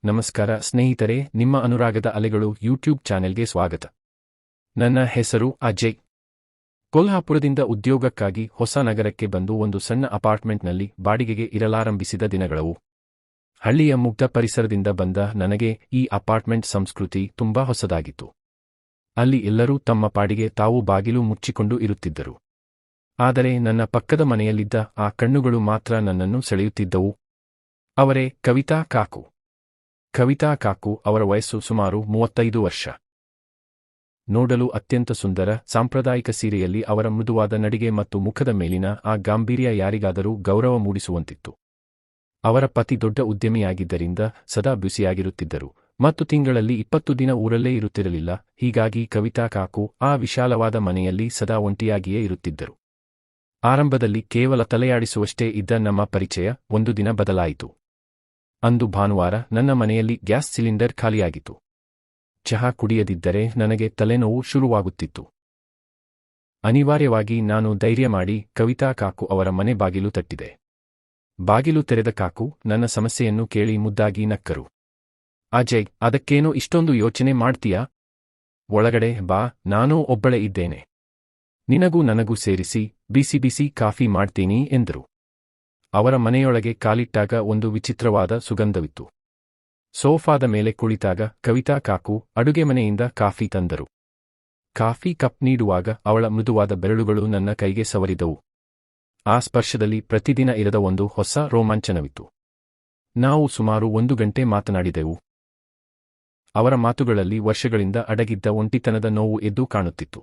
ನಮಸ್ಕಾರ ಸ್ನೇಹಿತರೆ, ನಿಮ್ಮ ಅನುರಾಗದ ಅಲೆಗಳು ಯೂಟ್ಯೂಬ್ ಚಾನೆಲ್ಗೆ ಸ್ವಾಗತ. ನನ್ನ ಹೆಸರು ಅಜಯ್. ಕೊಲ್ಹಾಪುರದಿಂದ ಉದ್ಯೋಗಕ್ಕಾಗಿ ಹೊಸ ನಗರಕ್ಕೆ ಬಂದು ಒಂದು ಸಣ್ಣ ಅಪಾರ್ಟ್ಮೆಂಟ್ನಲ್ಲಿ ಬಾಡಿಗೆಗೆ ಇರಲಾರಂಭಿಸಿದ ದಿನಗಳವು. ಹಳ್ಳಿಯ ಮುಗ್ಧ ಪರಿಸರದಿಂದ ಬಂದ ನನಗೆ ಈ ಅಪಾರ್ಟ್ಮೆಂಟ್ ಸಂಸ್ಕೃತಿ ತುಂಬಾ ಹೊಸದಾಗಿತ್ತು. ಅಲ್ಲಿ ಎಲ್ಲರೂ ತಮ್ಮ ಪಾಡಿಗೆ ತಾವು ಬಾಗಿಲು ಮುಚ್ಚಿಕೊಂಡು ಇರುತ್ತಿದ್ದರು. ಆದರೆ ನನ್ನ ಪಕ್ಕದ ಮನೆಯಲ್ಲಿದ್ದ ಆ ಕಣ್ಣುಗಳು ಮಾತ್ರ ನನ್ನನ್ನು ಸೆಳೆಯುತ್ತಿದ್ದವು. ಅವರೇ ಕವಿತಾ ಕಾಕು. ಕವಿತಾ ಕಾಕು ಅವರ ವಯಸ್ಸು ಸುಮಾರು 35 ವರ್ಷ. ನೋಡಲು ಅತ್ಯಂತ ಸುಂದರ, ಸಾಂಪ್ರದಾಯಿಕ ಸೀರೆಯಲ್ಲಿ ಅವರ ಮೃದುವಾದ ನಡಿಗೆ ಮತ್ತು ಮುಖದ ಮೇಲಿನ ಆ ಗಾಂಭೀರ್ಯ ಯಾರಿಗಾದರೂ ಗೌರವ ಮೂಡಿಸುವಂತಿತ್ತು. ಅವರ ಪತಿ ದೊಡ್ಡ ಉದ್ಯಮಿಯಾಗಿದ್ದರಿಂದ ಸದಾ ಬ್ಯುಸಿಯಾಗಿರುತ್ತಿದ್ದರು ಮತ್ತು ತಿಂಗಳಲ್ಲಿ 20 ದಿನ ಊರಲ್ಲೇ ಇರುತ್ತಿರಲಿಲ್ಲ. ಹೀಗಾಗಿ ಕವಿತಾ ಕಾಕು ಆ ವಿಶಾಲವಾದ ಮನೆಯಲ್ಲಿ ಸದಾ ಒಂಟಿಯಾಗಿಯೇ ಇರುತ್ತಿದ್ದರು. ಆರಂಭದಲ್ಲಿ ಕೇವಲ ತಲೆಯಾಡಿಸುವಷ್ಟೇ ಇದ್ದ ನಮ್ಮ ಪರಿಚಯ ಒಂದು ದಿನ ಬದಲಾಯಿತು. ಅಂದು ಭಾನುವಾರ ನನ್ನ ಮನೆಯಲ್ಲಿ ಗ್ಯಾಸ್ ಸಿಲಿಂಡರ್ ಖಾಲಿಯಾಗಿತ್ತು. ಚಹಾ ಕುಡಿಯದಿದ್ದರೆ ನನಗೆ ತಲೆನೋವು ಶುರುವಾಗುತ್ತಿತ್ತು. ಅನಿವಾರ್ಯವಾಗಿ ನಾನು ಧೈರ್ಯ ಮಾಡಿ ಕವಿತಾ ಕಾಕು ಅವರ ಮನೆ ಬಾಗಿಲು ತಟ್ಟಿದೆ. ಬಾಗಿಲು ತೆರೆದ ಕಾಕು ನನ್ನ ಸಮಸ್ಯೆಯನ್ನು ಕೇಳಿ ಮುದ್ದಾಗಿ ನಕ್ಕರು. ಅಜಯ್, ಅದಕ್ಕೇನೋ ಇಷ್ಟೊಂದು ಯೋಚನೆ ಮಾಡ್ತೀಯಾ? ಒಳಗಡೆ ಬಾ, ನಾನೂ ಒಬ್ಬಳೇ ಇದ್ದೇನೆ. ನಿನಗೂ ನನಗೂ ಸೇರಿಸಿ ಬಿಸಿ ಬಿಸಿ ಕಾಫಿ ಮಾಡ್ತೀನಿ ಎಂದರು. ಅವರ ಮನೆಯೊಳಗೆ ಕಾಲಿಟ್ಟಾಗ ಒಂದು ವಿಚಿತ್ರವಾದ ಸುಗಂಧವಿತ್ತು. ಸೋಫಾದ ಮೇಲೆ ಕುಳಿತಾಗ ಕವಿತಾ ಕಾಕು ಅಡುಗೆ ಮನೆಯಿಂದ ಕಾಫಿ ತಂದರು. ಕಾಫಿ ಕಪ್ ನೀಡುವಾಗ ಅವಳ ಮೃದುವಾದ ಬೆರಳುಗಳು ನನ್ನ ಕೈಗೆ ಸವರಿದವು. ಆ ಸ್ಪರ್ಶದಲ್ಲಿ ಪ್ರತಿದಿನ ಇರದ ಒಂದು ಹೊಸ ರೋಮಾಂಚನವಿತ್ತು. ನಾವು ಸುಮಾರು 1 ಗಂಟೆ ಮಾತನಾಡಿದೆವು. ಅವರ ಮಾತುಗಳಲ್ಲಿ ವರ್ಷಗಳಿಂದ ಅಡಗಿದ್ದ ಒಂಟಿತನದ ನೋವು ಎದ್ದು ಕಾಣುತ್ತಿತ್ತು.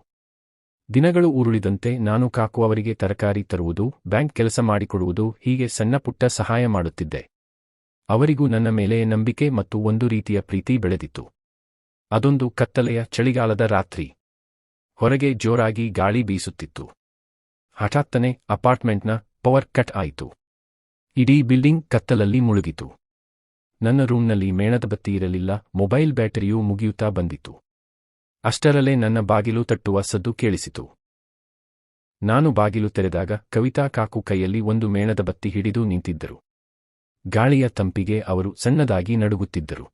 ದಿನಗಳು ಉರುಳಿದಂತೆ ನಾನು ಕಾಕು ಅವರಿಗೆ ತರಕಾರಿ ತರುವುದು, ಬ್ಯಾಂಕ್ ಕೆಲಸ ಮಾಡಿಕೊಡುವುದು, ಹೀಗೆ ಸಣ್ಣ ಪುಟ್ಟ ಸಹಾಯ ಮಾಡುತ್ತಿದ್ದೆ. ಅವರಿಗೂ ನನ್ನ ಮೇಲೆ ನಂಬಿಕೆ ಮತ್ತು ಒಂದು ರೀತಿಯ ಪ್ರೀತಿ ಬೆಳೆದಿತ್ತು. ಅದೊಂದು ಕತ್ತಲೆಯ ಚಳಿಗಾಲದ ರಾತ್ರಿ. ಹೊರಗೆ ಜೋರಾಗಿ ಗಾಳಿ ಬೀಸುತ್ತಿತ್ತು. ಹಠಾತ್ತನೆ ಅಪಾರ್ಟ್ಮೆಂಟ್ನ ಪವರ್ ಕಟ್ ಆಯಿತು. ಇಡೀ ಬಿಲ್ಡಿಂಗ್ ಕತ್ತಲಲ್ಲಿ ಮುಳುಗಿತು. ನನ್ನ ರೂಮ್ನಲ್ಲಿ ಮೇಣದ ಬತ್ತಿ ಇರಲಿಲ್ಲ, ಮೊಬೈಲ್ ಬ್ಯಾಟರಿಯೂ ಮುಗಿಯುತ್ತಾ ಬಂದಿತ್ತು. ಅಷ್ಟರಲ್ಲೇ ನನ್ನ ಬಾಗಿಲು ತಟ್ಟುವ ಸದ್ದು ಕೇಳಿಸಿತು. ನಾನು ಬಾಗಿಲು ತೆರೆದಾಗ ಕವಿತಾ ಕಾಕು ಕೈಯಲ್ಲಿ ಒಂದು ಮೇಣದ ಬತ್ತಿ ಹಿಡಿದು ನಿಂತಿದ್ದರು. ಗಾಳಿಯ ತಂಪಿಗೆ ಅವರು ಸಣ್ಣದಾಗಿ ನಡುಗುತ್ತಿದ್ದರು.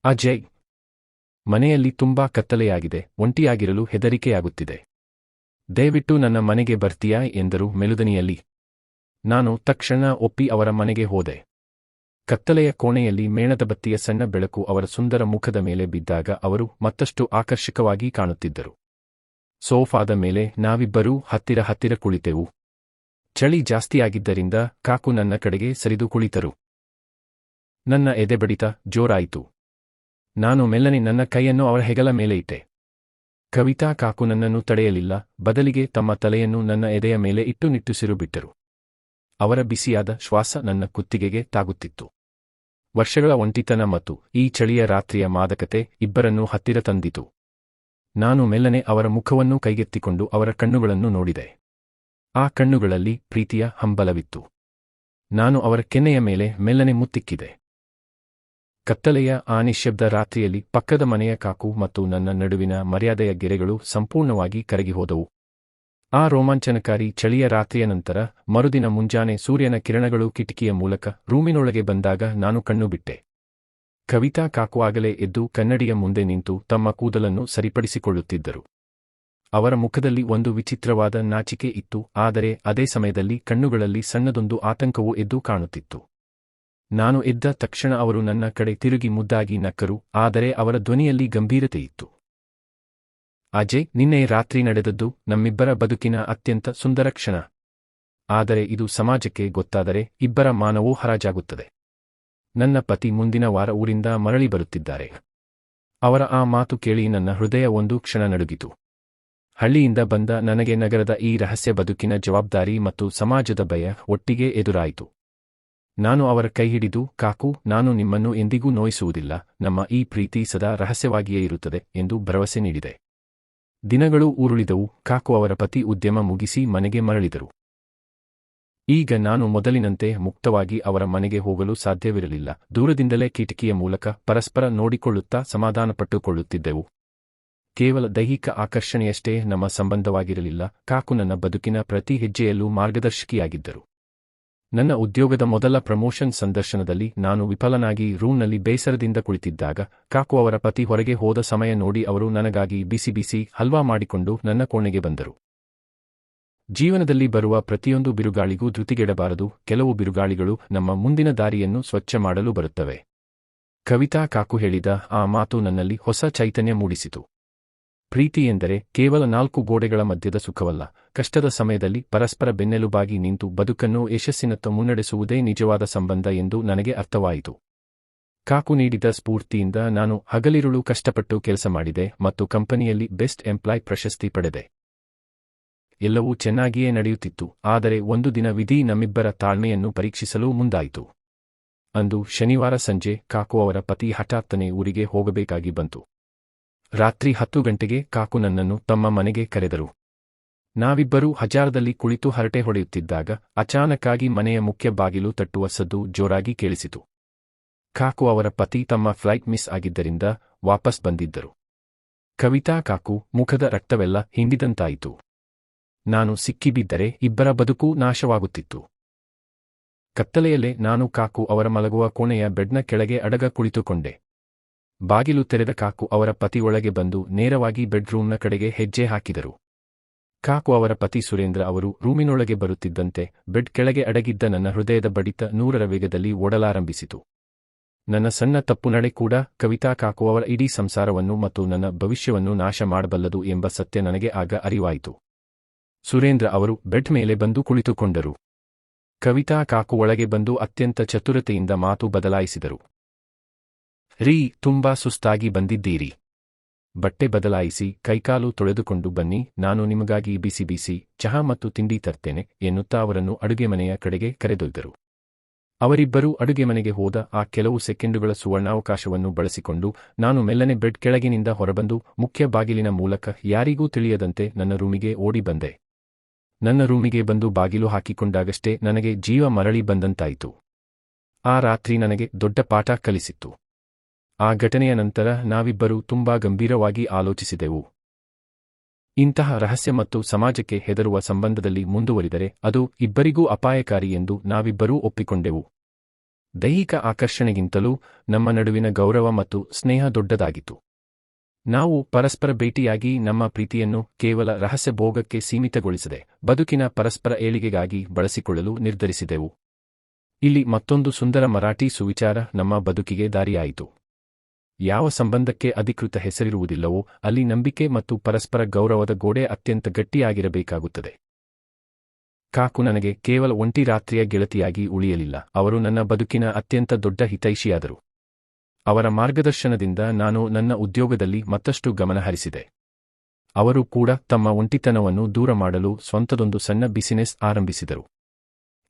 ಅಜಯ್, ಮನೆಯಲ್ಲಿ ತುಂಬಾ ಕತ್ತಲೆಯಾಗಿದೆ, ಒಂಟಿಯಾಗಿರಲು ಹೆದರಿಕೆಯಾಗುತ್ತಿದೆ. ದಯವಿಟ್ಟು ನನ್ನ ಮನೆಗೆ ಬರ್ತೀಯಾ ಎಂದರು ಮೆಲುದನಿಯಲ್ಲಿ. ನಾನು ತಕ್ಷಣ ಒಪ್ಪಿ ಅವರ ಮನೆಗೆ ಹೋದೆ. ಕತ್ತಲೆಯ ಕೋಣೆಯಲ್ಲಿ ಮೇಣದ ಬತ್ತಿಯ ಸಣ್ಣ ಬೆಳಕು ಅವರ ಸುಂದರ ಮುಖದ ಮೇಲೆ ಬಿದ್ದಾಗ ಅವರು ಮತ್ತಷ್ಟು ಆಕರ್ಷಕವಾಗಿ ಕಾಣುತ್ತಿದ್ದರು. ಸೋಫಾದ ಮೇಲೆ ನಾವಿಬ್ಬರೂ ಹತ್ತಿರ ಕುಳಿತೆವು. ಚಳಿ ಜಾಸ್ತಿಯಾಗಿದ್ದರಿಂದ ಕಾಕು ನನ್ನ ಕಡೆಗೆ ಸರಿದು ಕುಳಿತರು. ನನ್ನ ಎದೆಬಡಿತ ಜೋರಾಯಿತು. ನಾನು ಮೆಲ್ಲನೆ ನನ್ನ ಕೈಯನ್ನು ಅವರ ಹೆಗಲ ಮೇಲೆ ಇಟ್ಟೆ. ಕವಿತಾ ಕಾಕು ನನ್ನನ್ನು ತಡೆಯಲಿಲ್ಲ, ಬದಲಿಗೆ ತಮ್ಮ ತಲೆಯನ್ನು ನನ್ನ ಎದೆಯ ಮೇಲೆ ಇಟ್ಟು ನಿಟ್ಟುಸಿರು ಬಿಟ್ಟರು. ಅವರ ಬಿಸಿಯಾದ ಶ್ವಾಸ ನನ್ನ ಕುತ್ತಿಗೆಗೆ ತಾಗುತ್ತಿತ್ತು. ವರ್ಷಗಳ ಒಂಟಿತನ ಮತ್ತು ಈ ಚಳಿಯ ರಾತ್ರಿಯ ಮಾದಕತೆ ಇಬ್ಬರನ್ನೂ ಹತ್ತಿರ ತಂದಿತು. ನಾನು ಮೆಲ್ಲನೆ ಅವರ ಮುಖವನ್ನು ಕೈಗೆತ್ತಿಕೊಂಡು ಅವರ ಕಣ್ಣುಗಳನ್ನು ನೋಡಿದೆ. ಆ ಕಣ್ಣುಗಳಲ್ಲಿ ಪ್ರೀತಿಯ ಹಂಬಲವಿತ್ತು. ನಾನು ಅವರ ಕೆನ್ನೆಯ ಮೇಲೆ ಮೆಲ್ಲನೆ ಮುತ್ತಿಕ್ಕಿದೆ. ಕತ್ತಲೆಯ ಆ ನಿಶ್ಶಬ್ದ ರಾತ್ರಿಯಲ್ಲಿ ಪಕ್ಕದ ಮನೆಯ ಕಾಕು ಮತ್ತು ನನ್ನ ನಡುವಿನ ಮರ್ಯಾದೆಯ ಗೆರೆಗಳು ಸಂಪೂರ್ಣವಾಗಿ ಕರಗಿಹೋದವು. ಆ ರೋಮಾಂಚನಕಾರಿ ಚಳಿಯ ರಾತ್ರಿಯ ನಂತರ ಮರುದಿನ ಮುಂಜಾನೆ ಸೂರ್ಯನ ಕಿರಣಗಳು ಕಿಟಕಿಯ ಮೂಲಕ ರೂಮಿನೊಳಗೆ ಬಂದಾಗ ನಾನು ಕಣ್ಣು ಬಿಟ್ಟೆ. ಕವಿತಾ ಕಾಕು ಆಗಲೇ ಎದ್ದು ಕನ್ನಡಿಯ ಮುಂದೆ ನಿಂತು ತಮ್ಮ ಕೂದಲನ್ನು ಸರಿಪಡಿಸಿಕೊಳ್ಳುತ್ತಿದ್ದರು. ಅವರ ಮುಖದಲ್ಲಿ ಒಂದು ವಿಚಿತ್ರವಾದ ನಾಚಿಕೆ ಇತ್ತು, ಆದರೆ ಅದೇ ಸಮಯದಲ್ಲಿ ಕಣ್ಣುಗಳಲ್ಲಿ ಸಣ್ಣದೊಂದು ಆತಂಕವೂ ಎದ್ದು ಕಾಣುತ್ತಿತ್ತು. ನಾನು ಎದ್ದ ತಕ್ಷಣ ಅವರು ನನ್ನ ಕಡೆ ತಿರುಗಿ ಮುದ್ದಾಗಿ ನಕ್ಕರು, ಆದರೆ ಅವರ ಧ್ವನಿಯಲ್ಲಿ ಗಂಭೀರತೆಯಿತ್ತು. ಅಜಯ್, ನಿನ್ನೆ ರಾತ್ರಿ ನಡೆದದ್ದು ನಮ್ಮಿಬ್ಬರ ಬದುಕಿನ ಅತ್ಯಂತ ಸುಂದರ ಕ್ಷಣ. ಆದರೆ ಇದು ಸಮಾಜಕ್ಕೆ ಗೊತ್ತಾದರೆ ಇಬ್ಬರ ಮಾನವೂ ಹರಾಜಾಗುತ್ತದೆ. ನನ್ನ ಪತಿ ಮುಂದಿನ ವಾರ ಊರಿಂದ ಮರಳಿ ಬರುತ್ತಿದ್ದಾರೆ. ಅವರ ಆ ಮಾತು ಕೇಳಿ ನನ್ನ ಹೃದಯ ಒಂದು ಕ್ಷಣ ನಡುಗಿತು. ಹಳ್ಳಿಯಿಂದ ಬಂದ ನನಗೆ ನಗರದ ಈ ರಹಸ್ಯ ಬದುಕಿನ ಜವಾಬ್ದಾರಿ ಮತ್ತು ಸಮಾಜದ ಭಯ ಒಟ್ಟಿಗೆ ಎದುರಾಯಿತು. ನಾನು ಅವರ ಕೈ ಹಿಡಿದು, ಕಾಕು, ನಾನು ನಿಮ್ಮನ್ನು ಎಂದಿಗೂ ನೋಯಿಸುವುದಿಲ್ಲ, ನಮ್ಮ ಈ ಪ್ರೀತಿ ಸದಾ ರಹಸ್ಯವಾಗಿಯೇ ಇರುತ್ತದೆ ಎಂದು ಭರವಸೆ ನೀಡಿದೆ. ದಿನಗಳು ಉರುಳಿದವು. ಕಾಕು ಅವರ ಪತಿ ಉದ್ಯಮ ಮುಗಿಸಿ ಮನೆಗೆ ಮರಳಿದರು. ಈಗ ನಾನು ಮೊದಲಿನಂತೆ ಮುಕ್ತವಾಗಿ ಅವರ ಮನೆಗೆ ಹೋಗಲು ಸಾಧ್ಯವಿರಲಿಲ್ಲ. ದೂರದಿಂದಲೇ ಕಿಟಕಿಯ ಮೂಲಕ ಪರಸ್ಪರ ನೋಡಿಕೊಳ್ಳುತ್ತಾ ಸಮಾಧಾನಪಟ್ಟುಕೊಳ್ಳುತ್ತಿದ್ದೆವು. ಕೇವಲ ದೈಹಿಕ ಆಕರ್ಷಣೆಯಷ್ಟೇ ನಮ್ಮ ಸಂಬಂಧವಾಗಿರಲಿಲ್ಲ, ಕಾಕು ನನ್ನ ಬದುಕಿನ ಪ್ರತಿ ಹೆಜ್ಜೆಯಲ್ಲೂ ಮಾರ್ಗದರ್ಶಕಿಯಾಗಿದ್ದರು. ನನ್ನ ಉದ್ಯೋಗದ ಮೊದಲ ಪ್ರಮೋಷನ್ ಸಂದರ್ಶನದಲ್ಲಿ ನಾನು ವಿಫಲನಾಗಿ ರೂಮ್ನಲ್ಲಿ ಬೇಸರದಿಂದ ಕುಳಿತಿದ್ದಾಗ ಕಾಕು ಅವರ ಪತಿ ಹೊರಗೆ ಹೋದ ಸಮಯ ನೋಡಿ ಅವರು ನನಗಾಗಿ ಬಿಸಿ ಬಿಸಿ ಹಲ್ವಾ ಮಾಡಿಕೊಂಡು ನನ್ನ ಕೋಣೆಗೆ ಬಂದರು. ಜೀವನದಲ್ಲಿ ಬರುವ ಪ್ರತಿಯೊಂದು ಬಿರುಗಾಳಿಗೂ ಧೃತಿಗೆಡಬಾರದು. ಕೆಲವು ಬಿರುಗಾಳಿಗಳು ನಮ್ಮ ಮುಂದಿನ ದಾರಿಯನ್ನು ಸ್ವಚ್ಛ ಮಾಡಲು ಬರುತ್ತವೆ. ಕವಿತಾ ಕಾಕು ಹೇಳಿದ ಆ ಮಾತು ನನ್ನಲ್ಲಿ ಹೊಸ ಚೈತನ್ಯ ಮೂಡಿಸಿತು. ಪ್ರೀತಿ ಎಂದರೆ ಕೇವಲ 4 ಗೋಡೆಗಳ ಮಧ್ಯದ ಸುಖವಲ್ಲ, ಕಷ್ಟದ ಸಮಯದಲ್ಲಿ ಪರಸ್ಪರ ಬೆನ್ನೆಲುಬಾಗಿ ನಿಂತು ಬದುಕನ್ನು ಯಶಸ್ಸಿನತ್ತ ಮುನ್ನಡೆಸುವುದೇ ನಿಜವಾದ ಸಂಬಂಧ ಎಂದು ನನಗೆ ಅರ್ಥವಾಯಿತು. ಕಾಕು ನೀಡಿದ ಸ್ಫೂರ್ತಿಯಿಂದ ನಾನು ಹಗಲಿರುಳು ಕಷ್ಟಪಟ್ಟು ಕೆಲಸ ಮಾಡಿದೆ ಮತ್ತು ಕಂಪನಿಯಲ್ಲಿ ಬೆಸ್ಟ್ ಎಂಪ್ಲಾಯ್ ಪ್ರಶಸ್ತಿ ಪಡೆದೆ. ಎಲ್ಲವೂ ಚೆನ್ನಾಗಿಯೇ ನಡೆಯುತ್ತಿತ್ತು. ಆದರೆ ಒಂದು ದಿನ ವಿಧಿ ನಮ್ಮಿಬ್ಬರ ತಾಳ್ಮೆಯನ್ನು ಪರೀಕ್ಷಿಸಲು ಮುಂದಾಯಿತು. ಅಂದು ಶನಿವಾರ ಸಂಜೆ ಕಾಕು ಅವರ ಪತಿ ಹಠಾತ್ತನೆ ಊರಿಗೆ ಹೋಗಬೇಕಾಗಿ ಬಂತು. ರಾತ್ರಿ 10 ಗಂಟೆಗೆ ಕಾಕು ನನ್ನನ್ನು ತಮ್ಮ ಮನೆಗೆ ಕರೆದರು. ನಾವಿಬ್ಬರೂ ಹಜಾರದಲ್ಲಿ ಕುಳಿತು ಹರಟೆ ಹೊಡೆಯುತ್ತಿದ್ದಾಗ ಅಚಾನಕ್ಕಾಗಿ ಮನೆಯ ಮುಖ್ಯ ಬಾಗಿಲು ತಟ್ಟುವ ಸದ್ದು ಜೋರಾಗಿ ಕೇಳಿಸಿತು. ಕಾಕು ಅವರ ಪತಿ ತಮ್ಮ ಫ್ಲೈಟ್ ಮಿಸ್ ಆಗಿದ್ದರಿಂದ ವಾಪಸ್ ಬಂದಿದ್ದರು. ಕವಿತಾ ಕಾಕು ಮುಖದ ರಕ್ತವೆಲ್ಲ ಹಿಂಡಿದಂತಾಯಿತು. ನಾನು ಸಿಕ್ಕಿಬಿದ್ದರೆ ಇಬ್ಬರ ಬದುಕು ನಾಶವಾಗುತ್ತಿತ್ತು. ಕತ್ತಲೆಯಲ್ಲೇ ನಾನು ಕಾಕು ಅವರ ಮಲಗುವ ಕೋಣೆಯ ಬೆಡ್ನ ಕೆಳಗೆ ಅಡಗ ಕುಳಿತುಕೊಂಡೆ. ಬಾಗಿಲು ತೆರೆದ ಕಾಕು ಅವರ ಪತಿ ಒಳಗೆ ಬಂದು ನೇರವಾಗಿ ಬೆಡ್ರೂಮ್ನ ಕಡೆಗೆ ಹೆಜ್ಜೆ ಹಾಕಿದರು. ಕಾಕು ಅವರ ಪತಿ ಸುರೇಂದ್ರ ಅವರು ರೂಮಿನೊಳಗೆ ಬರುತ್ತಿದ್ದಂತೆ ಬೆಡ್ ಕೆಳಗೆ ಅಡಗಿದ್ದ ನನ್ನ ಹೃದಯದ ಬಡಿತ 100ರ ವೇಗದಲ್ಲಿ ಓಡಲಾರಂಭಿಸಿತು. ನನ್ನ ಸಣ್ಣ ತಪ್ಪು ನಡೆ ಕೂಡ ಕವಿತಾ ಕಾಕು ಅವರ ಇಡೀ ಸಂಸಾರವನ್ನು ಮತ್ತು ನನ್ನ ಭವಿಷ್ಯವನ್ನು ನಾಶ ಮಾಡಬಲ್ಲದು ಎಂಬ ಸತ್ಯ ನನಗೆ ಆಗ ಅರಿವಾಯಿತು. ಸುರೇಂದ್ರ ಅವರು ಬೆಡ್ ಮೇಲೆ ಬಂದು ಕುಳಿತುಕೊಂಡರು. ಕವಿತಾ ಕಾಕು ಒಳಗೆ ಬಂದು ಅತ್ಯಂತ ಚತುರತೆಯಿಂದ ಮಾತು ಬದಲಾಯಿಸಿದರು. ರೀ, ತುಂಬಾ ಸುಸ್ತಾಗಿ ಬಂದಿದ್ದೀರಿ. ಬಟ್ಟೆ ಬದಲಾಯಿಸಿ ಕೈಕಾಲು ತೊಳೆದುಕೊಂಡು ಬನ್ನಿ, ನಾನು ನಿಮಗಾಗಿ ಬಿಸಿ ಬಿಸಿ ಚಹಾ ಮತ್ತು ತಿಂಡಿ ತರ್ತೇನೆ ಎನ್ನುತ್ತಾ ಅವರನ್ನು ಅಡುಗೆ ಮನೆಯ ಕಡೆಗೆ ಕರೆದೊಯ್ದರು. ಅವರಿಬ್ಬರೂ ಅಡುಗೆ ಮನೆಗೆ ಹೋದ ಆ ಕೆಲವು ಸೆಕೆಂಡುಗಳ ಸುವರ್ಣಾವಕಾಶವನ್ನು ಬಳಸಿಕೊಂಡು ನಾನು ಮೆಲ್ಲನೆ ಬೆಡ್ ಕೆಳಗಿನಿಂದ ಹೊರಬಂದು ಮುಖ್ಯ ಬಾಗಿಲಿನ ಮೂಲಕ ಯಾರಿಗೂ ತಿಳಿಯದಂತೆ ನನ್ನ ರೂಮಿಗೆ ಓಡಿ ಬಂದೆ. ನನ್ನ ರೂಮಿಗೆ ಬಂದು ಬಾಗಿಲು ಹಾಕಿಕೊಂಡಾಗಷ್ಟೇ ನನಗೆ ಜೀವ ಮರಳಿ ಬಂದಂತಾಯಿತು. ಆ ರಾತ್ರಿ ನನಗೆ ದೊಡ್ಡ ಪಾಠ ಕಲಿಸಿತ್ತು. ಆ ಘಟನೆಯ ನಂತರ ನಾವಿಬ್ಬರೂ ತುಂಬಾ ಗಂಭೀರವಾಗಿ ಆಲೋಚಿಸಿದೆವು. ಇಂತಹ ರಹಸ್ಯ ಮತ್ತು ಸಮಾಜಕ್ಕೆ ಹೆದರುವ ಸಂಬಂಧದಲ್ಲಿ ಮುಂದುವರಿದರೆ ಅದು ಇಬ್ಬರಿಗೂ ಅಪಾಯಕಾರಿ ಎಂದು ನಾವಿಬ್ಬರೂ ಒಪ್ಪಿಕೊಂಡೆವು. ದೈಹಿಕ ಆಕರ್ಷಣೆಗಿಂತಲೂ ನಮ್ಮ ನಡುವಿನ ಗೌರವ ಮತ್ತು ಸ್ನೇಹ ದೊಡ್ಡದಾಗಿತ್ತು. ನಾವು ಪರಸ್ಪರ ಭೇಟಿಯಾಗಿ ನಮ್ಮ ಪ್ರೀತಿಯನ್ನು ಕೇವಲ ರಹಸ್ಯ ಭೋಗಕ್ಕೆ ಸೀಮಿತಗೊಳಿಸದೆ ಬದುಕಿನ ಪರಸ್ಪರ ಏಳಿಗೆಗಾಗಿ ಬಳಸಿಕೊಳ್ಳಲು ನಿರ್ಧರಿಸಿದೆವು. ಇಲ್ಲಿ ಮತ್ತೊಂದು ಸುಂದರ ಮರಾಠಿ ಸುವಿಚಾರ ನಮ್ಮ ಬದುಕಿಗೆ ದಾರಿಯಾಯಿತು. ಯಾವ ಸಂಬಂಧಕ್ಕೆ ಅಧಿಕೃತ ಹೆಸರಿರುವುದಿಲ್ಲವೋ ಅಲ್ಲಿ ನಂಬಿಕೆ ಮತ್ತು ಪರಸ್ಪರ ಗೌರವದ ಗೋಡೆ ಅತ್ಯಂತ ಗಟ್ಟಿಯಾಗಿರಬೇಕಾಗುತ್ತದೆ. ಕಾಕು ನನಗೆ ಕೇವಲ ಒಂಟಿ ರಾತ್ರಿಯ ಗೆಳತಿಯಾಗಿ ಉಳಿಯಲಿಲ್ಲ, ಅವರು ನನ್ನ ಬದುಕಿನ ಅತ್ಯಂತ ದೊಡ್ಡ ಹಿತೈಷಿಯಾದರು. ಅವರ ಮಾರ್ಗದರ್ಶನದಿಂದ ನಾನು ನನ್ನ ಉದ್ಯೋಗದಲ್ಲಿ ಮತ್ತಷ್ಟು ಗಮನಹರಿಸಿದೆ. ಅವರು ಕೂಡ ತಮ್ಮ ಒಂಟಿತನವನ್ನು ದೂರ ಮಾಡಲು ಸ್ವಂತದೊಂದು ಸಣ್ಣ ಬಿಸಿನೆಸ್ ಆರಂಭಿಸಿದರು.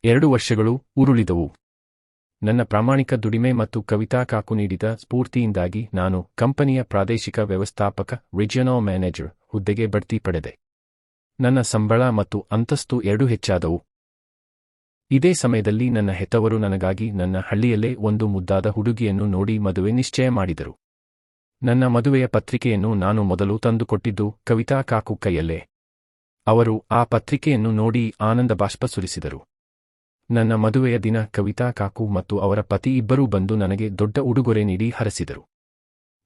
2 ವರ್ಷಗಳು ಉರುಳಿದವು. ನನ್ನ ಪ್ರಾಮಾಣಿಕ ದುಡಿಮೆ ಮತ್ತು ಕವಿತಾ ಕಾಕು ನೀಡಿದ ಸ್ಫೂರ್ತಿಯಿಂದಾಗಿ ನಾನು ಕಂಪನಿಯ ಪ್ರಾದೇಶಿಕ ವ್ಯವಸ್ಥಾಪಕ ರೀಜಿಯನಲ್ ಮ್ಯಾನೇಜರ್ ಹುದ್ದೆಗೆ ಬಡ್ತಿ ಪಡೆದೆ. ನನ್ನ ಸಂಬಳ ಮತ್ತು ಅಂತಸ್ತು 2 ಹೆಚ್ಚಾದವು. ಇದೇ ಸಮಯದಲ್ಲಿ ನನ್ನ ಹೆತ್ತವರು ನನಗಾಗಿ ನನ್ನ ಹಳ್ಳಿಯಲ್ಲೇ ಒಂದು ಮುದ್ದಾದ ಹುಡುಗಿಯನ್ನು ನೋಡಿ ಮದುವೆ ನಿಶ್ಚಯ ಮಾಡಿದರು. ನನ್ನ ಮದುವೆಯ ಪತ್ರಿಕೆಯನ್ನು ನಾನು ಮೊದಲು ತಂದುಕೊಟ್ಟಿದ್ದು ಕವಿತಾ ಕಾಕು ಕೈಯಲ್ಲೇ. ಅವರು ಆ ಪತ್ರಿಕೆಯನ್ನು ನೋಡಿ ಆನಂದ ಬಾಷ್ಪ ಸುರಿಸಿದರು. ನನ್ನ ಮದುವೆಯ ದಿನ ಕವಿತಾ ಕಾಕು ಮತ್ತು ಅವರ ಪತಿ ಇಬ್ಬರೂ ಬಂದು ನನಗೆ ದೊಡ್ಡ ಉಡುಗೊರೆ ನೀಡಿ ಹರಸಿದರು.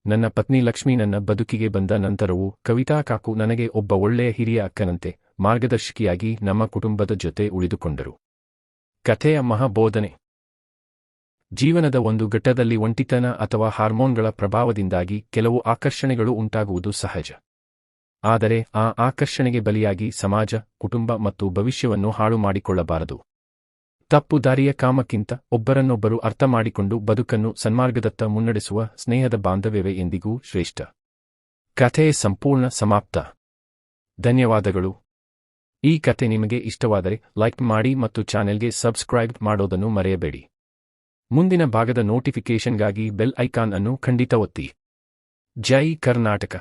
ನನ್ನ ಪತ್ನಿ ಲಕ್ಷ್ಮಿ ನನ್ನ ಬದುಕಿಗೆ ಬಂದ ನಂತರವೂ ಕವಿತಾ ಕಾಕು ನನಗೆ ಒಬ್ಬ ಒಳ್ಳೆಯ ಹಿರಿಯ ಅಕ್ಕನಂತೆ ಮಾರ್ಗದರ್ಶಕಿಯಾಗಿ ನಮ್ಮ ಕುಟುಂಬದ ಜೊತೆ ಉಳಿದುಕೊಂಡರು. ಕಥೆಯ ಮಹಾಬೋಧನೆ: ಜೀವನದ ಒಂದು ಘಟ್ಟದಲ್ಲಿ ಒಂಟಿತನ ಅಥವಾ ಹಾರ್ಮೋನ್ಗಳ ಪ್ರಭಾವದಿಂದಾಗಿ ಕೆಲವು ಆಕರ್ಷಣೆಗಳು ಉಂಟಾಗುವುದು ಸಹಜ. ಆದರೆ ಆ ಆಕರ್ಷಣೆಗೆ ಬಲಿಯಾಗಿ ಸಮಾಜ, ಕುಟುಂಬ ಮತ್ತು ಭವಿಷ್ಯವನ್ನು ಹಾಳು ಮಾಡಿಕೊಳ್ಳಬಾರದು. ತಪ್ಪು ದಾರಿಯ ಕಾಮಕ್ಕಿಂತ ಒಬ್ಬರನ್ನೊಬ್ಬರು ಅರ್ಥ ಮಾಡಿಕೊಂಡು ಬದುಕನ್ನು ಸನ್ಮಾರ್ಗದತ್ತ ಮುನ್ನಡೆಸುವ ಸ್ನೇಹದ ಬಾಂಧವ್ಯವೇ ಎಂದಿಗೂ ಶ್ರೇಷ್ಠ. ಕಥೆ ಸಂಪೂರ್ಣ ಸಮಾಪ್ತ. ಧನ್ಯವಾದಗಳು. ಈ ಕಥೆ ನಿಮಗೆ ಇಷ್ಟವಾದರೆ ಲೈಕ್ ಮಾಡಿ ಮತ್ತು ಚಾನೆಲ್ಗೆ ಸಬ್ಸ್ಕ್ರೈಬ್ ಮಾಡೋದನ್ನು ಮರೆಯಬೇಡಿ. ಮುಂದಿನ ಭಾಗದ ನೋಟಿಫಿಕೇಷನ್ಗಾಗಿ ಬೆಲ್ ಐಕಾನ್ ಅನ್ನು ಖಂಡಿತ ಒತ್ತಿ. ಜೈ ಕರ್ನಾಟಕ.